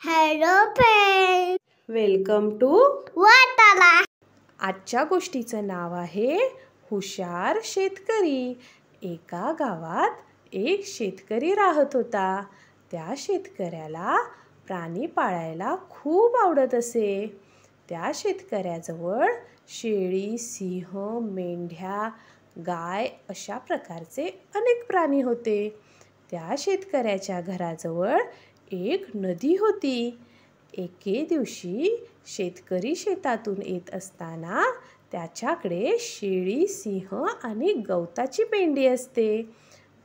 Hello friend, welcome to वाटाला. आजच्या गोष्टीचं नाव आहे हुशार शेतकरी. एका गावात एक शेतकरी राहत होता. त्या शेतकऱ्याला प्राणी पाळायला खूप आवडत असे. त्या शेतकऱ्याजवळ शेळी, सिंह, मेंढ्या, गाय अशा प्रकारचे अनेक प्राणी होते. त्या शेतकऱ्याच्या घराजवळ एक नदी होती. एके दिवशी शेतकरी शेतातून येत असताना त्याच्याकडे शेळी, सिंह आणि गवताची पेंडी असते.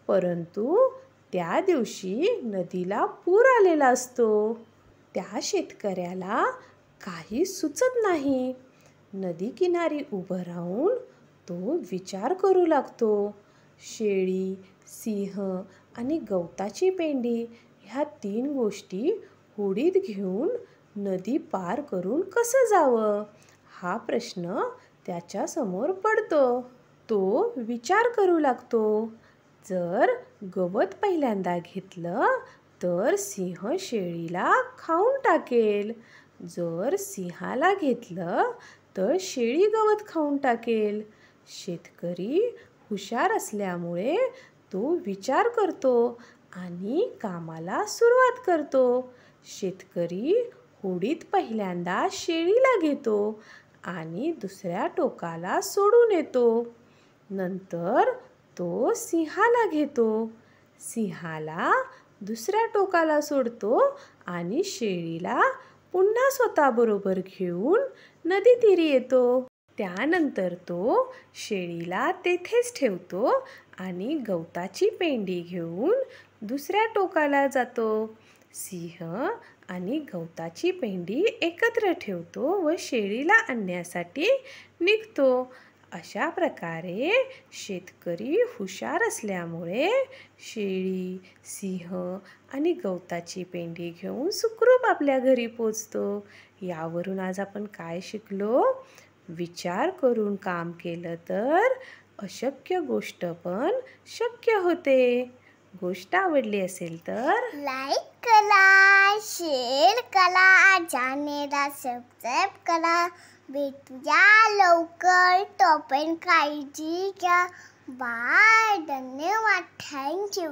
परंतु त्या दिवशी नदीला पूर आलेला असतो. त्या शेतकऱ्याला काही सुचत नाही. नदी किनारी उभं राहून तो विचार करू लागतो. शेळी, सिंह आणि गवताची पेंडी ह्या 3 गोष्टी होडीत घेऊन नदी पार करून कसं जावं, हा प्रश्न त्याच्या समोर पडतो. तो विचार करू लागतो. जर गवत पहिल्यांदा घेतलं तर सिंह शेळीला खाऊन टाकेल. जर सिंहाला घेतलं तर शेळी गवत खाऊन टाकेल. शेतकरी हुशार असल्यामुळे तो विचार करतो आणि कामाला सुरुवात करतो. शेतकरी होडीत पहिल्यांदा शेळीला घेतो आणि दुसऱ्या टोकाला सोडून येतो. नंतर तो सिंहाला घेतो. सिंहाला दुसऱ्या टोकाला सोडतो आणि शेळीला पुन्हा स्वतःबरोबर घेऊन नदीतीरी येतो. त्यानंतर तो शेळीला तेथेच ठेवतो आणि गवताची पेंडी घेऊन दुसऱ्या टोकाला जातो. सिंह आणि गवताची पेंडी एकत्र ठेवतो व शेळीला आणण्यासाठी निघतो. अशा प्रकारे शेतकरी हुशार असल्यामुळे शेळी, सिंह आणि गवताची पेंडी घेऊन सुखरूप आपल्या घरी पोचतो. यावरून आज आपण काय शिकलो? विचार करून काम केलं तर अशक्य गोष्ट पण शक्य होते. गोष्ट आवडली असेल तर लाईक करा, शेअर करा, चॅनेलला सबस्क्राईब करा. भेटूया लवकर. तोपर्यंत काळजी घ्या. बाय. धन्यवाद. थँक्यू.